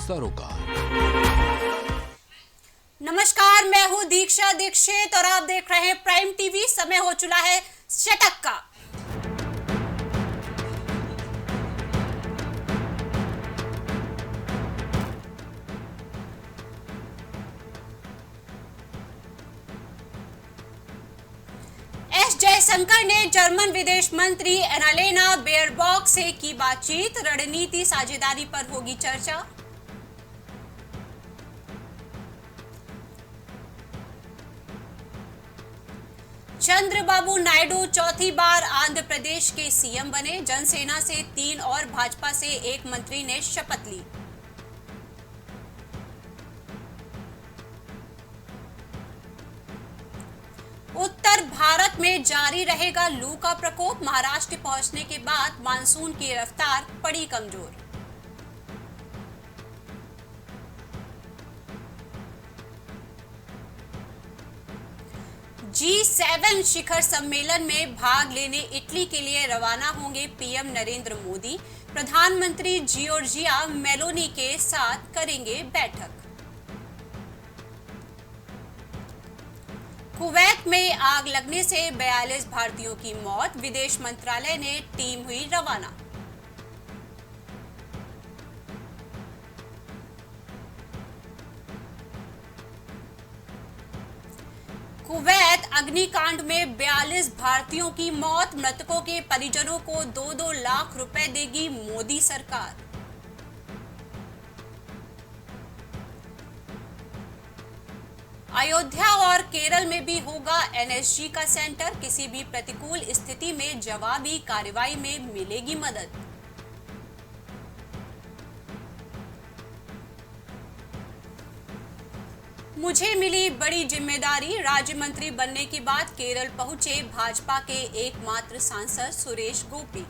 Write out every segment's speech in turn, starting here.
सरोकार। नमस्कार, मैं हूं दीक्षा दीक्षित और आप देख रहे हैं प्राइम टीवी। समय हो चुका है शतक का। एस जयशंकर ने जर्मन विदेश मंत्री एनालेना बेयरबॉक से की बातचीत। रणनीति साझेदारी पर होगी चर्चा। चंद्रबाबू नायडू चौथी बार आंध्र प्रदेश के सीएम बने। जनसेना से 3 और भाजपा से 1 मंत्री ने शपथ ली। उत्तर भारत में जारी रहेगा लू का प्रकोप। महाराष्ट्र पहुंचने के बाद मानसून की रफ्तार पड़ी कमजोर। G7 शिखर सम्मेलन में भाग लेने इटली के लिए रवाना होंगे पीएम नरेंद्र मोदी। प्रधानमंत्री जियोर्जिया मेलोनी के साथ करेंगे बैठक। कुवैत में आग लगने से 42 भारतीयों की मौत। विदेश मंत्रालय ने टीम हुई रवाना। कुवैत अग्निकांड में 42 भारतीयों की मौत। मृतकों के परिजनों को 2-2 लाख रुपए देगी मोदी सरकार। अयोध्या और केरल में भी होगा एनएसजी का सेंटर। किसी भी प्रतिकूल स्थिति में जवाबी कार्रवाई में मिलेगी मदद। मुझे मिली बड़ी जिम्मेदारी। राज्य मंत्री बनने के बाद केरल पहुंचे भाजपा के एकमात्र सांसद सुरेश गोपी।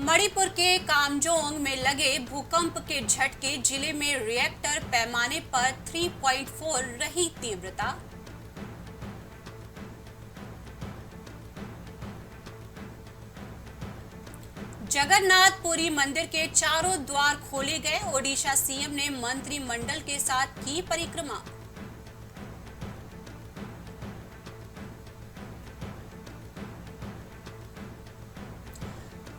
मणिपुर के कामजोंग में लगे भूकंप के झटके। जिले में रिएक्टर पैमाने पर 3.4 रही तीव्रता। जगन्नाथपुरी मंदिर के चारों द्वार खोले गए। ओडिशा सीएम ने मंत्रिमंडल के साथ की परिक्रमा।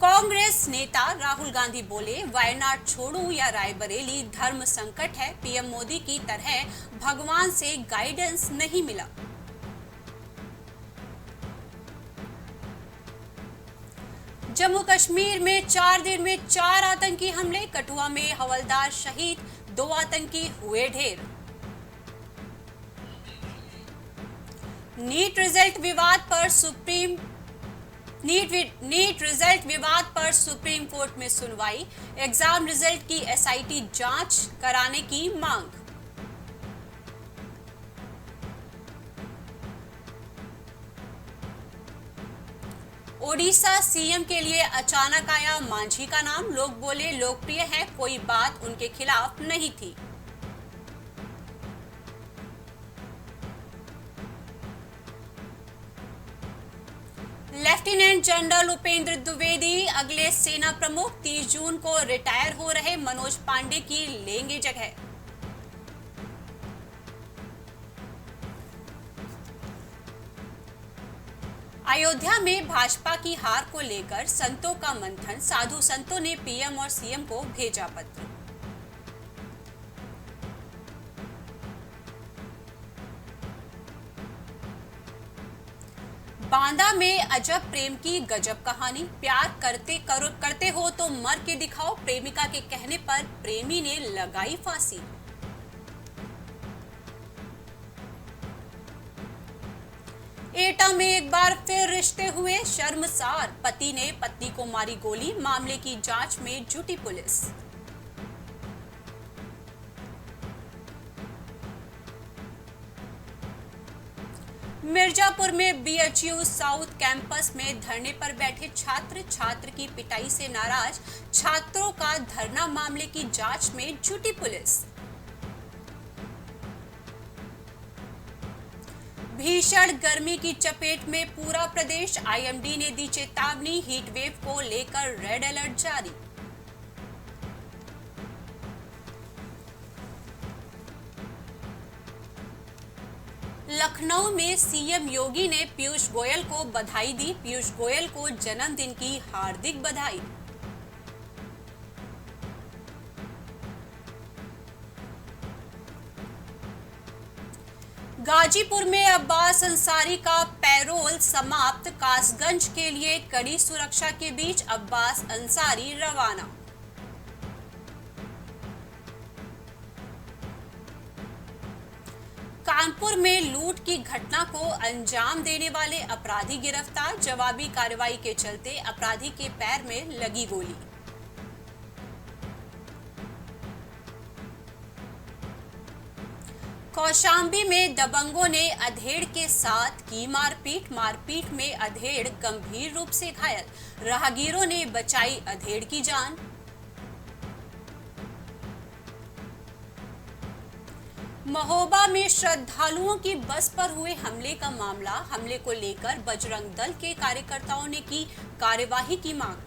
कांग्रेस नेता राहुल गांधी बोले, वायनाड छोड़ूं या रायबरेली, धर्म संकट है। पीएम मोदी की तरह भगवान से गाइडेंस नहीं मिला। जम्मू कश्मीर में 4 दिन में 4 आतंकी हमले। कठुआ में हवलदार शहीद, 2 आतंकी हुए ढेर। नीट रिजल्ट विवाद पर सुप्रीम कोर्ट में सुनवाई। एग्जाम रिजल्ट की एसआईटी जांच कराने की मांग। ओडिशा सीएम के लिए अचानक आया मांझी का नाम। लोग बोले लोकप्रिय है, कोई बात उनके खिलाफ नहीं थी। लेफ्टिनेंट जनरल उपेंद्र द्विवेदी अगले सेना प्रमुख। 30 जून को रिटायर हो रहे मनोज पांडे की लेंगे जगह। अयोध्या में भाजपा की हार को लेकर संतों का मंथन। साधु संतों ने पीएम और सीएम को भेजा पत्र। बांदा में अजब प्रेम की गजब कहानी। प्यार करते हो तो मर के दिखाओ। प्रेमिका के कहने पर प्रेमी ने लगाई फांसी। एटा में एक बार फिर रिश्ते हुए शर्मसार। पति ने पत्नी को मारी गोली। मामले की जांच में जुटी पुलिस। मिर्जापुर में बीएचयू साउथ कैंपस में धरने पर बैठे छात्र की पिटाई से नाराज। छात्रों का धरना। मामले की जांच में जुटी पुलिस। भीषण गर्मी की चपेट में पूरा प्रदेश, आईएमडी ने दी चेतावनी, हीट वेव को लेकर रेड अलर्ट जारी। लखनऊ में सीएम योगी ने पीयूष गोयल को बधाई दी, पीयूष गोयल को जन्मदिन की हार्दिक बधाई। गाजीपुर में अब्बास अंसारी का पैरोल समाप्त, कासगंज के लिए कड़ी सुरक्षा के बीच अब्बास अंसारी रवाना। कानपुर में लूट की घटना को अंजाम देने वाले अपराधी गिरफ्तार, जवाबी कार्रवाई के चलते अपराधी के पैर में लगी गोली। कौशाम्बी में दबंगों ने अधेड़ के साथ की मारपीट में अधेड़ गंभीर रूप से घायल, राहगीरों ने बचाई अधेड़ की जान। महोबा में श्रद्धालुओं की बस पर हुए हमले का मामला, हमले को लेकर बजरंग दल के कार्यकर्ताओं ने की कार्यवाही की मांग।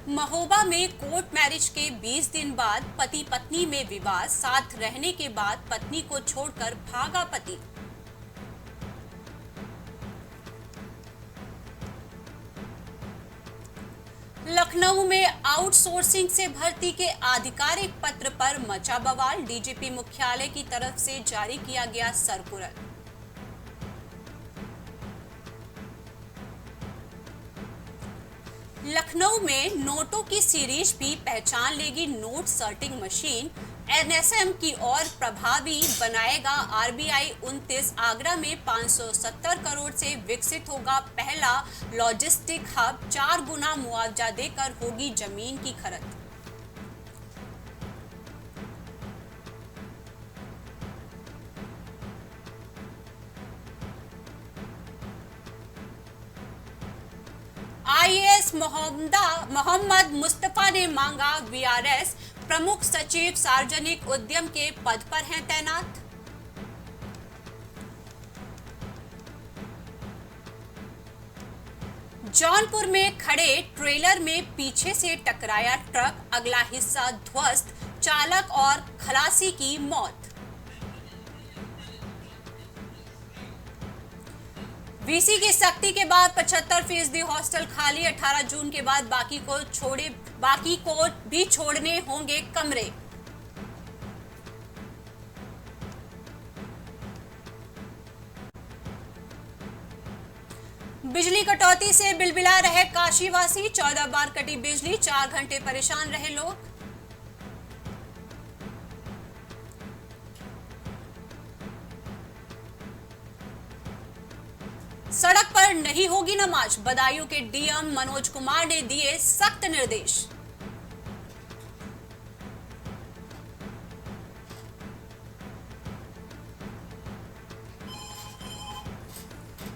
महोबा में कोर्ट मैरिज के 20 दिन बाद पति पत्नी में विवाद, साथ रहने के बाद पत्नी को छोड़कर भागा पति। लखनऊ में आउटसोर्सिंग से भर्ती के आधिकारिक पत्र पर मचा बवाल, डीजीपी मुख्यालय की तरफ से जारी किया गया सर्कुलर। लखनऊ में नोटों की सीरीज भी पहचान लेगी नोट सर्टिंग मशीन, एनएसएम की ओर प्रभावी बनाएगा आरबीआई 29। आगरा में 570 करोड़ से विकसित होगा पहला लॉजिस्टिक हब, 4 गुना मुआवजा देकर होगी जमीन की खरीद। आईएएस मोहम्मद मुस्तफा ने मांगा वीआरएस, प्रमुख सचिव सार्वजनिक उद्यम के पद पर हैं तैनात। जौनपुर में खड़े ट्रेलर में पीछे से टकराया ट्रक, अगला हिस्सा ध्वस्त, चालक और खलासी की मौत। वीसी की सख्ती के बाद 75% हॉस्टल खाली, 18 जून के बाद बाकी को भी छोड़ने होंगे कमरे। बिजली कटौती से बिलबिला रहे काशीवासी, 14 बार कटी बिजली, 4 घंटे परेशान रहे लोग। सड़क पर नहीं होगी नमाज, बदायूं के डीएम मनोज कुमार ने दिए सख्त निर्देश।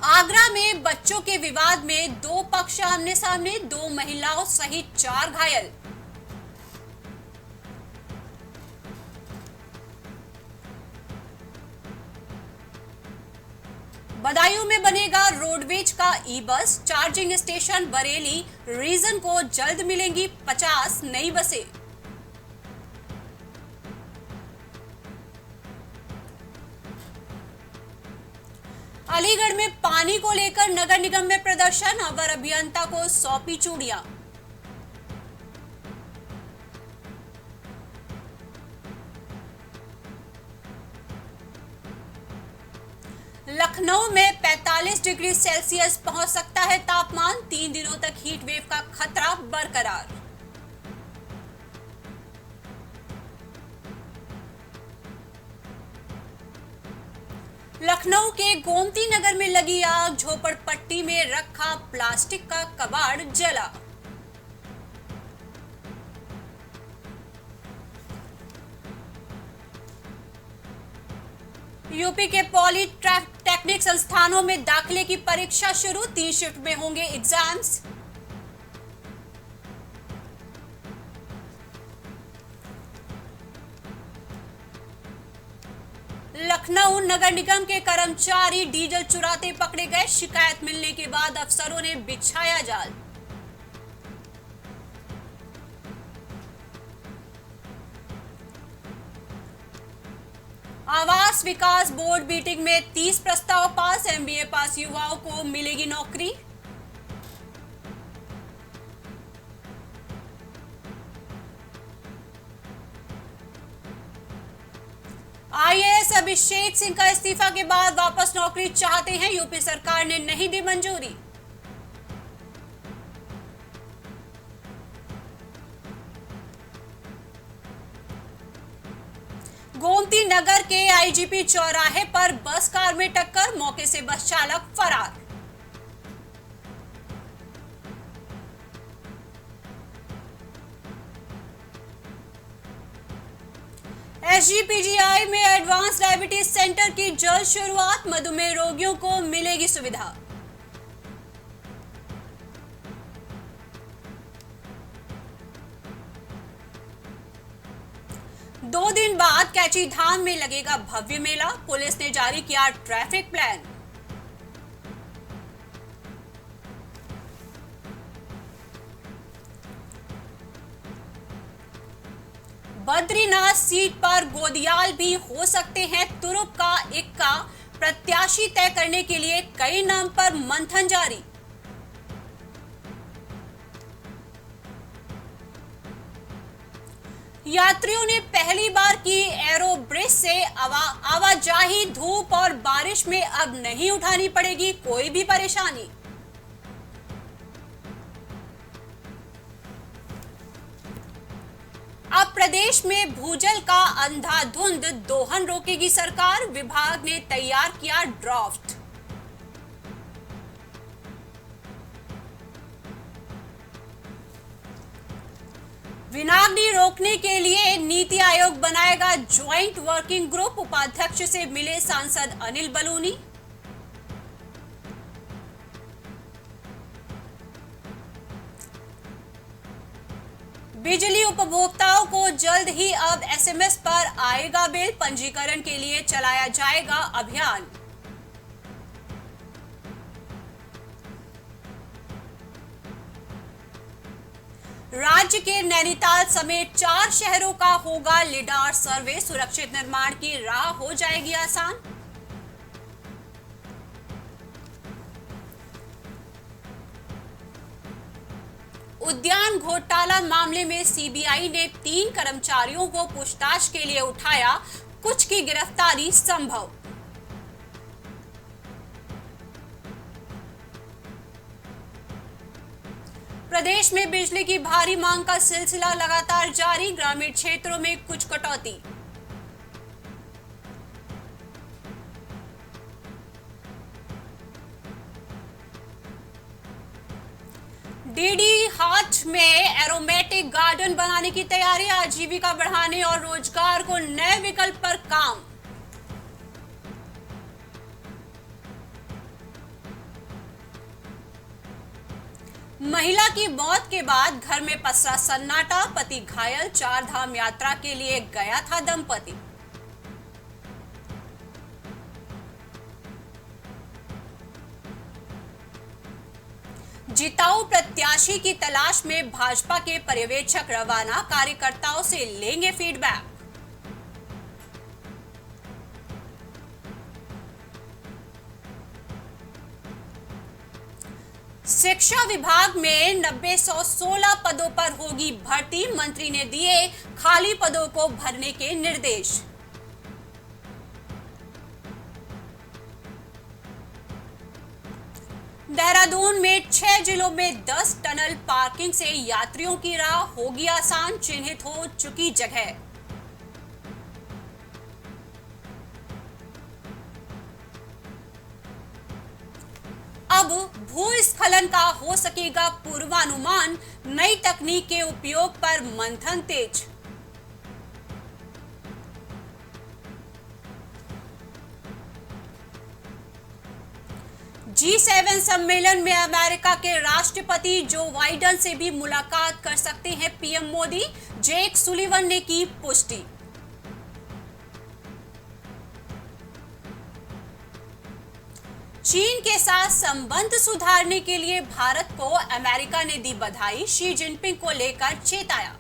आगरा में बच्चों के विवाद में 2 पक्ष आमने सामने, 2 महिलाओं सहित 4 घायल। बदायूं में बनेगा रोडवेज का ई बस, चार्जिंग स्टेशन, बरेली रीजन को जल्द मिलेंगी 50 नई बसें। अलीगढ़ में पानी को लेकर नगर निगम में प्रदर्शन, अवर अभियंता को सौंपी चूड़ियां। लखनऊ में 45 डिग्री सेल्सियस पहुंच सकता है तापमान, 3 दिनों तक हीट वेव का खतरा बरकरार। लखनऊ के गोमती नगर में लगी आग, झोपड़पट्टी में रखा प्लास्टिक का कबाड़ जला। यूपी के पॉलिटेक्निक संस्थानों में दाखिले की परीक्षा शुरू, 3 शिफ्ट में होंगे एग्जाम्स। लखनऊ नगर निगम के कर्मचारी डीजल चुराते पकड़े गए। शिकायत मिलने के बाद अफसरों ने बिछाया जाल। आवास विकास बोर्ड मीटिंग में 30 प्रस्ताव पास। एमबीए पास युवाओं को मिलेगी नौकरी। आईएएस अभिषेक सिंह का इस्तीफा के बाद वापस नौकरी चाहते हैं। यूपी सरकार ने नहीं दी मंजूरी। गोमती नगर के आईजीपी चौराहे पर बस कार में टक्कर। मौके से बस चालक फरार। एसजीपीजीआई में एडवांस डायबिटीज सेंटर की जल्द शुरुआत। मधुमेह रोगियों को मिलेगी सुविधा। दो दिन बाद कैची धाम में लगेगा भव्य मेला। पुलिस ने जारी किया ट्रैफिक प्लान। बद्रीनाथ सीट पर गोदियाल भी हो सकते हैं। तुरुप का इक्का प्रत्याशी तय करने के लिए कई नाम पर मंथन जारी। यात्रियों ने पहली बार की एरो ब्रिज से आवाजाही। धूप और बारिश में अब नहीं उठानी पड़ेगी कोई भी परेशानी। अब प्रदेश में भूजल का अंधाधुंध दोहन रोकेगी सरकार। विभाग ने तैयार किया ड्राफ्ट। विनाग्नि रोकने के लिए नीति आयोग बनाएगा ज्वाइंट वर्किंग ग्रुप। उपाध्यक्ष से मिले सांसद अनिल बलूनी। बिजली उपभोक्ताओं को जल्द ही अब एसएमएस पर आएगा बिल। पंजीकरण के लिए चलाया जाएगा अभियान। राज्य के नैनीताल समेत 4 शहरों का होगा लिडार सर्वे। सुरक्षित निर्माण की राह हो जाएगी आसान। उद्यान घोटाला मामले में सीबीआई ने 3 कर्मचारियों को पूछताछ के लिए उठाया। कुछ की गिरफ्तारी संभव। प्रदेश में बिजली की भारी मांग का सिलसिला लगातार जारी। ग्रामीण क्षेत्रों में कुछ कटौती। डीडी हाट में एरोमेटिक गार्डन बनाने की तैयारी। आजीविका बढ़ाने और रोजगार को नए विकल्प पर काम। महिला की मौत के बाद घर में पसरा सन्नाटा। पति घायल। 4 धाम यात्रा के लिए गया था दंपति। जिताऊ प्रत्याशी की तलाश में भाजपा के पर्यवेक्षक रवाना। कार्यकर्ताओं से लेंगे फीडबैक। शिक्षा विभाग में 9,116 पदों पर होगी भर्ती। मंत्री ने दिए खाली पदों को भरने के निर्देश। देहरादून में 6 जिलों में 10 टनल पार्किंग से यात्रियों की राह होगी आसान। चिन्हित हो चुकी जगह। अब भूस्खलन का हो सकेगा पूर्वानुमान। नई तकनीक के उपयोग पर मंथन तेज। G7 सम्मेलन में अमेरिका के राष्ट्रपति जो बाइडेन से भी मुलाकात कर सकते हैं पीएम मोदी। जेक सुलिवन ने की पुष्टि। चीन के साथ संबंध सुधारने के लिए भारत को अमेरिका ने दी बधाई, शी जिनपिंग को लेकर चेताया।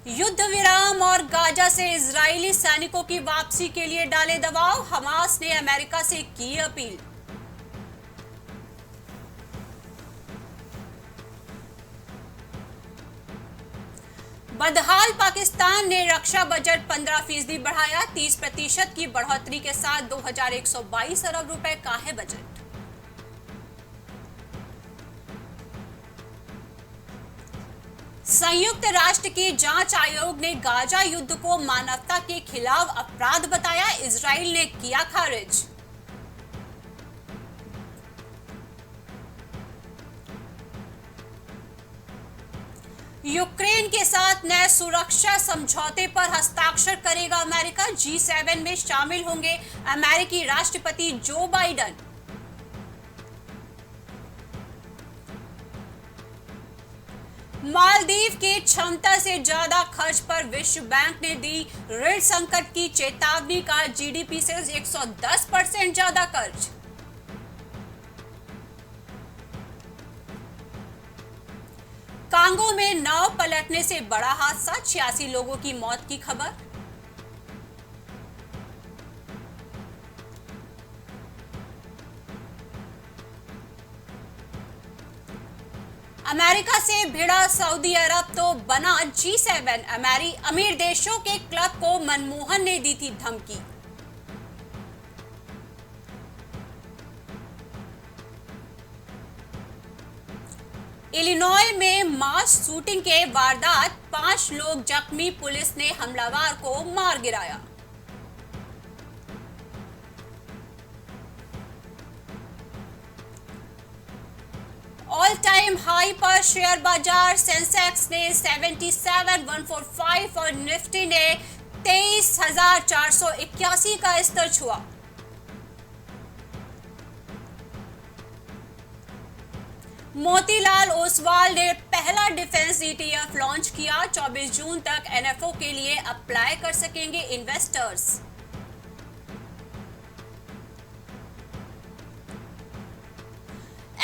युद्ध विराम और गाजा से इजरायली सैनिकों की वापसी के लिए डाले दबाव, हमास ने अमेरिका से की अपील। बदहाल पाकिस्तान ने रक्षा बजट 15% बढ़ाया, 30% की बढ़ोतरी के साथ 2122 अरब रुपए का है बजट। संयुक्त राष्ट्र की जांच आयोग ने गाजा युद्ध को मानवता के खिलाफ अपराध बताया, इजराइल ने किया खारिज। यूक्रेन के साथ नए सुरक्षा समझौते पर हस्ताक्षर करेगा अमेरिका, G7 में शामिल होंगे अमेरिकी राष्ट्रपति जो बाइडेन। मालदीव के क्षमता से ज्यादा खर्च पर विश्व बैंक ने दी ऋण संकट की चेतावनी का, जीडीपी से 110% ज्यादा कर्ज। कांगो में नाव पलटने से बड़ा हादसा, 86 लोगों की मौत की खबर। अमेरिका से भिड़ा सऊदी अरब तो बना G7, अमीर देशों के क्लब को मनमोहन ने दी थी धमकी। इलिनॉय में मास शूटिंग के वारदात, 5 लोग जख्मी, पुलिस ने हमलावर को मार गिराया। ऑल टाइम हाई पर शेयर बाजार, सेंसेक्स ने 77,145 और निफ्टी ने 23,481 का स्तर छुआ। मोतीलाल ओसवाल ने पहला डिफेंस ETF लॉन्च किया, 24 जून तक NFO के लिए अप्लाई कर सकेंगे इन्वेस्टर्स।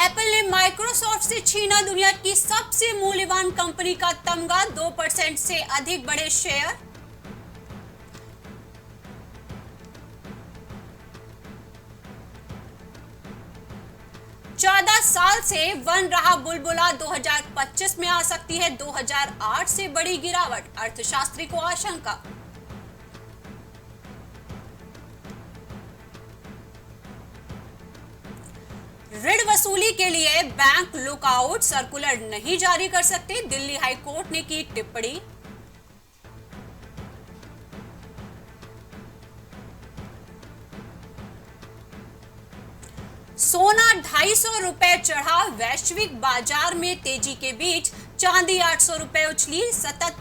एप्पल ने माइक्रोसॉफ्ट से छीना दुनिया की सबसे मूल्यवान कंपनी का तमगा, 2% से अधिक बढ़े शेयर। चौदह साल से वन रहा बुलबुला, 2025 में आ सकती है 2008 से बड़ी गिरावट, अर्थशास्त्री को आशंका। ऋण वसूली के लिए बैंक लुकआउट सर्कुलर नहीं जारी कर सकते, दिल्ली हाई कोर्ट ने की टिप्पणी। सोना 250 रुपए चढ़ा, वैश्विक बाजार में तेजी के बीच चांदी 800 रुपए उछली, सतत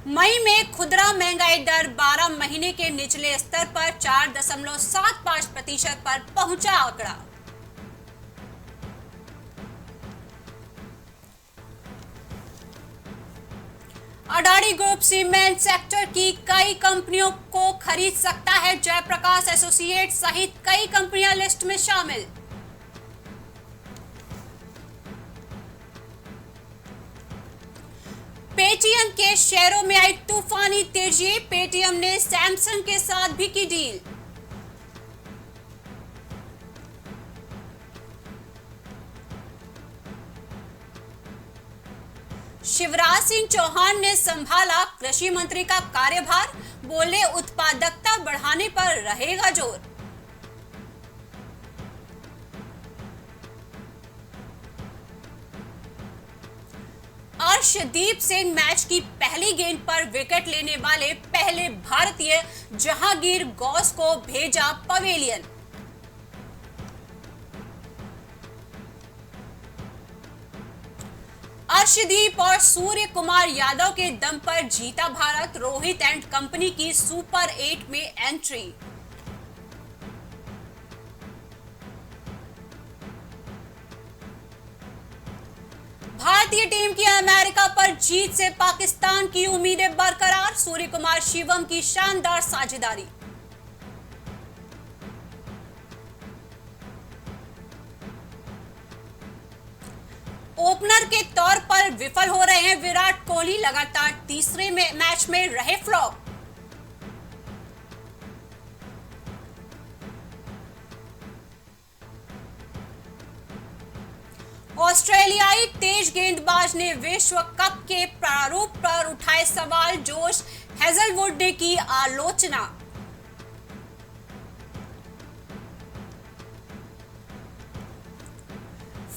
मई में खुदरा महंगाई दर 12 महीने के निचले स्तर पर 4.75% पर पहुंचा आंकड़ा। अडानी ग्रुप सीमेंट सेक्टर की कई कंपनियों को खरीद सकता है, जयप्रकाश एसोसिएट सहित कई कंपनियां लिस्ट में शामिल। पेटीएम के शेयरों में आई तूफानी तेजी, पेटीएम ने सैमसंग के साथ भी की डील। शिवराज सिंह चौहान ने संभाला कृषि मंत्री का कार्यभार, बोले उत्पादकता बढ़ाने पर रहेगा जोर। अर्शदीप सिंह मैच की पहली गेंद पर विकेट लेने वाले पहले भारतीय, जहांगीर गौस को भेजा पवेलियन। अर्शदीप और सूर्य कुमार यादव के दम पर जीता भारत, रोहित एंड कंपनी की सुपर 8 में एंट्री। भारतीय टीम की अमेरिका पर जीत से पाकिस्तान की उम्मीदें बरकरार, सूर्य कुमार शिवम की शानदार साझेदारी। ओपनर के तौर पर विफल हो रहे हैं विराट कोहली, लगातार तीसरे मैच में रहे फ्लॉप। ऑस्ट्रेलियाई तेज गेंदबाज ने विश्व कप के प्रारूप पर उठाए सवाल, जोश हेजलवुड ने की आलोचना।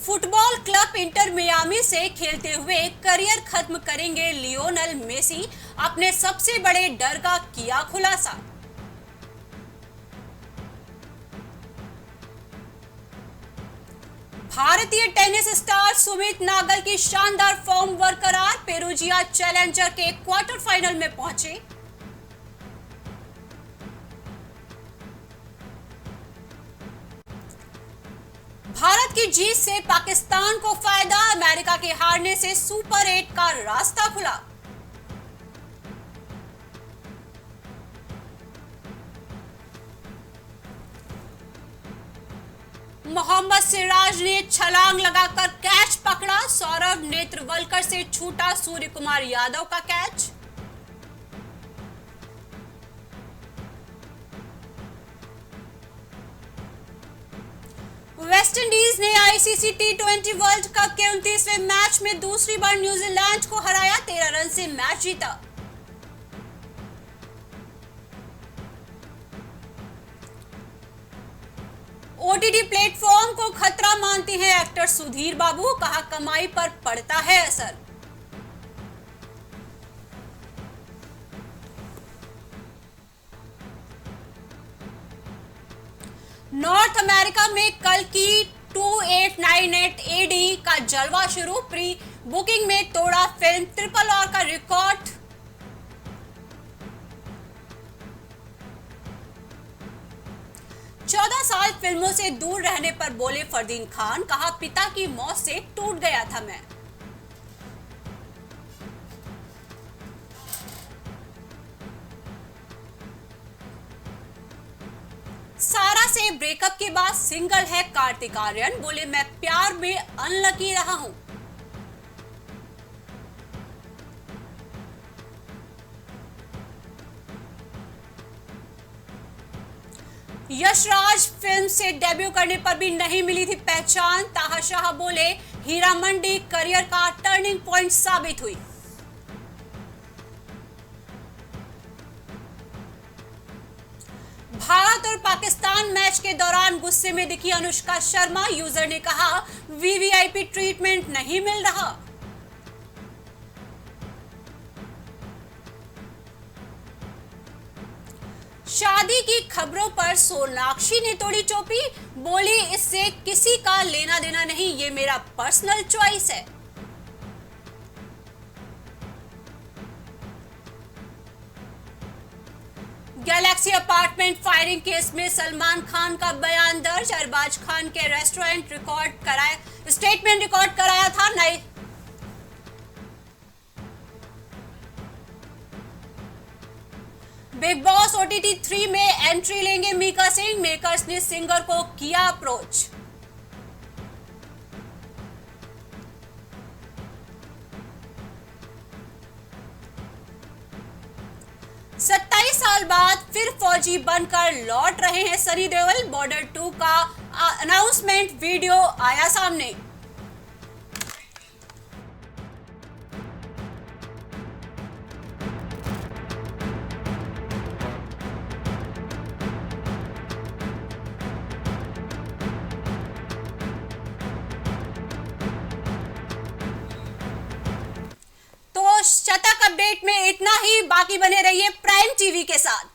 फुटबॉल क्लब इंटर मियामी से खेलते हुए करियर खत्म करेंगे लियोनेल मेसी, अपने सबसे बड़े डर का किया खुलासा। भारतीय टेनिस स्टार सुमित नागल की शानदार फॉर्म बरकरार, पेरूजिया चैलेंजर के क्वार्टर फाइनल में पहुंचे। भारत की जीत से पाकिस्तान को फायदा, अमेरिका के हारने से सुपर 8 का रास्ता खुला। मोहम्मद सिराज ने छलांग लगाकर कैच पकड़ा, सौरभ नेत्रवलकर से छूटा सूर्य कुमार यादव का कैच। वेस्टइंडीज ने आईसीसी टी20 वर्ल्ड कप के 29वें मैच में दूसरी बार न्यूजीलैंड को हराया, 13 रन से मैच जीता। ओटीटी प्लेटफॉर्म को खतरा मानते हैं एक्टर सुधीर बाबू, कहा कमाई पर पड़ता है असर। नॉर्थ अमेरिका में कल की 2898 एडी का जलवा शुरू, प्री बुकिंग में तोड़ा फिल्म ट्रिपल आर का रिकॉर्ड। चौदह साल फिल्मों से दूर रहने पर बोले फरदीन खान, कहा पिता की मौत से टूट गया था मैं। सारा से ब्रेकअप के बाद सिंगल है कार्तिक आर्यन, बोले मैं प्यार में अनलकी रहा हूं। यशराज फिल्म से डेब्यू करने पर भी नहीं मिली थी पहचान, ताहा शाह बोले हीरा मंडी करियर का टर्निंग पॉइंट साबित हुई। भारत और पाकिस्तान मैच के दौरान गुस्से में दिखी अनुष्का शर्मा, यूजर ने कहा वीवीआईपी ट्रीटमेंट नहीं मिल रहा। शादी की खबरों पर सोनाक्षी ने तोड़ी चौपी, बोली इससे किसी का लेना देना नहीं, ये मेरा पर्सनल चॉइस है। गैलेक्सी अपार्टमेंट फायरिंग केस में सलमान खान का बयान दर्ज, अरबाज खान के रेस्टोरेंट स्टेटमेंट रिकॉर्ड कराया था। नए बिग बॉस ओटीटी 3 में एंट्री लेंगे मीका सिंह, मेकर्स ने सिंगर को किया अप्रोच। साल बाद फिर फौजी बनकर लौट रहे हैं सनी देओल, बॉर्डर 2 का अनाउंसमेंट वीडियो आया सामने। शतक अपडेट में इतना ही, बाकी बने रहिए प्राइम टीवी के साथ।